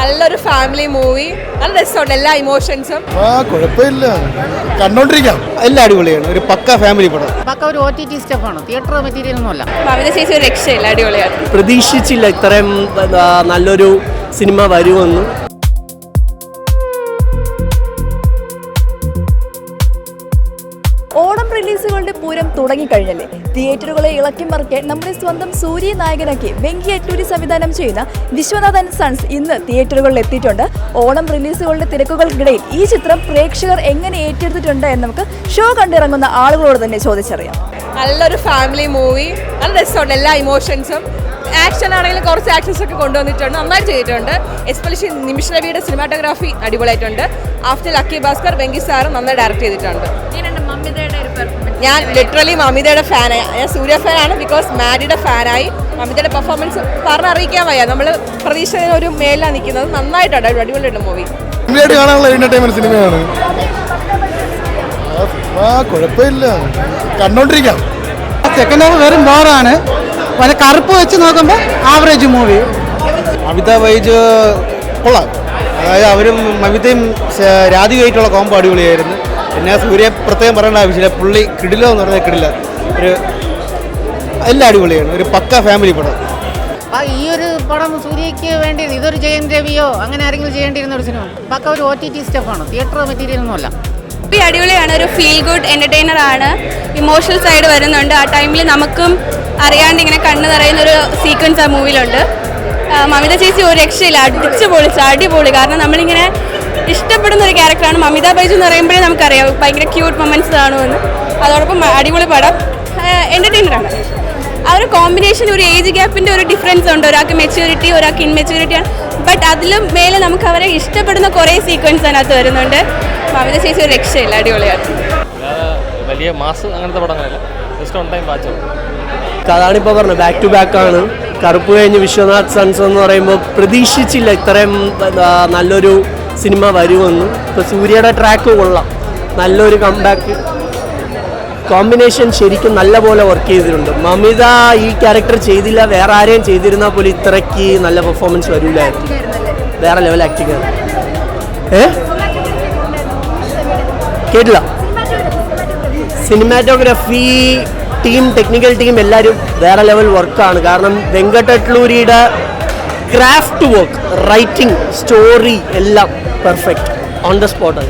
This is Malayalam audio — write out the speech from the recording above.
നല്ലൊരു ഫാമിലി മൂവി, നല്ല രസമുണ്ട് എല്ലാ ഇമോഷൻസും. കുഴപ്പമില്ല, കണ്ടോണ്ടിരിക്കാം. എല്ലാം അടിപൊളിയാണ്, ഒരു പക്ക ഫാമിലി പടം. പക്ക ഒരു OTT സ്റ്റഫാണ്, തിയേറ്റർ മെറ്റീരിയൽ ഒന്നുമല്ല. മമിത ചേച്ചി ഒരു രക്ഷയില്ല, അടിപൊളിയാണ്. പ്രതീക്ഷിച്ചില്ല ഇത്രയും നല്ലൊരു സിനിമ വരുമെന്ന്. ഓണം റിലീസുകളുടെ പൂരം തുടങ്ങിക്കഴിഞ്ഞല്ലേ. തിയേറ്ററുകളെ ഇളക്കി മറിക്കാൻ നമ്മുടെ സ്വന്തം സൂര്യ നായകനാക്കി വെങ്കി അറ്റൂരി സംവിധാനം ചെയ്യുന്ന വിശ്വനാഥ് ആൻഡ് സൺസ് ഇന്ന് തിയേറ്ററുകളിൽ എത്തിയിട്ടുണ്ട്. ഓണം റിലീസുകളുടെ തിരക്കുകൾക്കിടയിൽ ഈ ചിത്രം പ്രേക്ഷകർ എങ്ങനെ ഏറ്റെടുത്തിട്ടുണ്ട് എന്ന് നമുക്ക് ഷോ കണ്ടിറങ്ങുന്ന ആളുകളോട് തന്നെ ചോദിച്ചറിയാം. നല്ലൊരു ഫാമിലി മൂവി, നല്ല രസമുണ്ട് എല്ലാ ഇമോഷൻസും. ആക്ഷൻ ആണെങ്കിലും കുറച്ച് ആക്ഷൻസ് ഒക്കെ കൊണ്ടുവന്നിട്ടുണ്ട്, നന്നായി ചെയ്തിട്ടുണ്ട്. എസ്പെഷ്യലി നിമിഷ രവിയുടെ സിനിമാറ്റോഗ്രാഫി അടിപൊളിയായിട്ടുണ്ട്. ആഫ്റ്റർ ലക്കി ഭാസ്കർ, വെങ്കി സാറും നന്നായി ഡയറക്റ്റ് ചെയ്തിട്ടുണ്ട്. ഞാൻ ലിറ്ററലി മമിതയുടെ ഫാനായി, ഞാൻ സൂര്യ ഫാനാണ്. ബിക്കോസ് മാഡിയുടെ ഫാനായി. മമിതയുടെ പെർഫോമൻസ് പറഞ്ഞറിയിക്കാൻ വയ്യ, നമ്മൾ പ്രതീക്ഷ ഒരു മേലാണ് നിൽക്കുന്നത്. നന്നായിട്ടുണ്ട്, അടിപൊളിയായിട്ട് മൂവി. കാണാനുള്ള എന്റർടൈൻമെന്റ് സിനിമയാണ്. കുഴപ്പമില്ല, കണ്ടോണ്ടിരിക്കാം. സെക്കൻഡ് ഹാഫ് വെറും ബോറാണ്. കറുപ്പ് വെച്ച് നോക്കുമ്പോൾ ആവറേജ് മൂവി. അമിതാഭ് ബൈജ് കൊള്ളാം. അതായത് അവരും മമിതയും രാധികയായിട്ടുള്ള കോമ്പോ അടിപൊളിയായിരുന്നു. പിന്നെ സൂര്യ പ്രത്യേകം പറയേണ്ട ആവശ്യമില്ല, പുള്ളി കിടിലോ എന്ന് പറഞ്ഞാൽ കിടില. ഒരു എല്ലാം അടിപൊളിയാണ്, ഒരു പക്ക ഫാമിലി പടം. ഈ ഒരു പടം സൂര്യയ്ക്ക് വേണ്ടി ഇതൊരു ജയൻ രവിയോ അങ്ങനെ ആരെങ്കിലും ചെയ്യേണ്ടിയിരുന്ന ഒരു സിനിമ. പക്ക ഒരു OTT സ്റ്റഫാണ്, തിയേറ്റർ മെറ്റീരിയൽ ഒന്നുമല്ല. അടിപൊളിയാണ്, ഒരു ഫീൽ ഗുഡ് എന്റർടൈനർ ആണ്. ഇമോഷണൽ സൈഡ് വരുന്നുണ്ട്. ആ ടൈമിൽ നമുക്കും അറിയാണ്ട് ഇങ്ങനെ കണ്ണ് നിറയുന്ന ഒരു സീക്വൻസ് ആ മൂവിയിലുണ്ട്. മമിത ചേച്ചി ഒരു രക്ഷയില്ല, അടിച്ചു പൊളിച്ച് അടിപൊളി. കാരണം നമ്മളിങ്ങനെ ഇഷ്ടപ്പെടുന്ന ഒരു ക്യാരക്ടറാണ് മമിത ബൈജു എന്ന് പറയുമ്പോഴേ നമുക്കറിയാം ഭയങ്കര ക്യൂട്ട് മൊമെന്റ്സ് കാണുമെന്ന്. അതോടൊപ്പം അടിപൊളി പടം, എന്റർടൈനറാണ്. ആ ഒരു കോമ്പിനേഷൻ, ഒരു ഏജ് ഗ്യാപ്പിന്റെ ഒരു ഡിഫറൻസ് ഉണ്ട്. ഒരാൾക്ക് മെച്യൂരിറ്റി, ഒരാൾക്ക് ഇൻമെച്യൂരിറ്റി ആണ്. ബട്ട് അതിലും മേലെ നമുക്ക് അവരെ ഇഷ്ടപ്പെടുന്ന കുറേ സീക്വൻസ് അതിനകത്ത് വരുന്നുണ്ട്. മമിത ചേച്ചി ഒരു രക്ഷയില്ല, അടിപൊളിയാണ്. വലിയ മാസ് അങ്ങനത്തെ പടങ്ങളല്ല, ജസ്റ്റ് ഓൺ ടൈം വാച്ച്. അതാണിപ്പോൾ പറഞ്ഞത്, ബാക്ക് ടു ബാക്ക് ആണ്. കറുപ്പ് കഴിഞ്ഞ് വിശ്വനാഥ് സൺസ് എന്ന് പറയുമ്പോൾ പ്രതീക്ഷിച്ചില്ല ഇത്രയും നല്ലൊരു സിനിമ വരുമെന്ന്. ഇപ്പോൾ സൂര്യയുടെ ട്രാക്ക് കൊള്ളാം, നല്ലൊരു കംബാക്ക്. കോമ്പിനേഷൻ ശരിക്കും നല്ല പോലെ വർക്ക് ചെയ്തിട്ടുണ്ട്. മമിത ഈ ക്യാരക്ടർ ചെയ്തില്ല, വേറെ ആരെയും ചെയ്തിരുന്നാൽ പോലും ഇത്രയ്ക്ക് നല്ല പെർഫോമൻസ് വരില്ലായിരുന്നു. വേറെ ലെവൽ ആക്ടിങ് ആണ്. കേട്ടില്ല. സിനിമാറ്റോഗ്രാഫി ടീം, ടെക്നിക്കൽ ടീം എല്ലാവരും വേറെ ലെവൽ വർക്കാണ്. കാരണം വെങ്കട്ടട്ലൂരിയുടെ ക്രാഫ്റ്റ് വർക്ക്, റൈറ്റിംഗ്, സ്റ്റോറി എല്ലാം പെർഫെക്റ്റ്, ഓൺ ദ സ്പോട്ട്.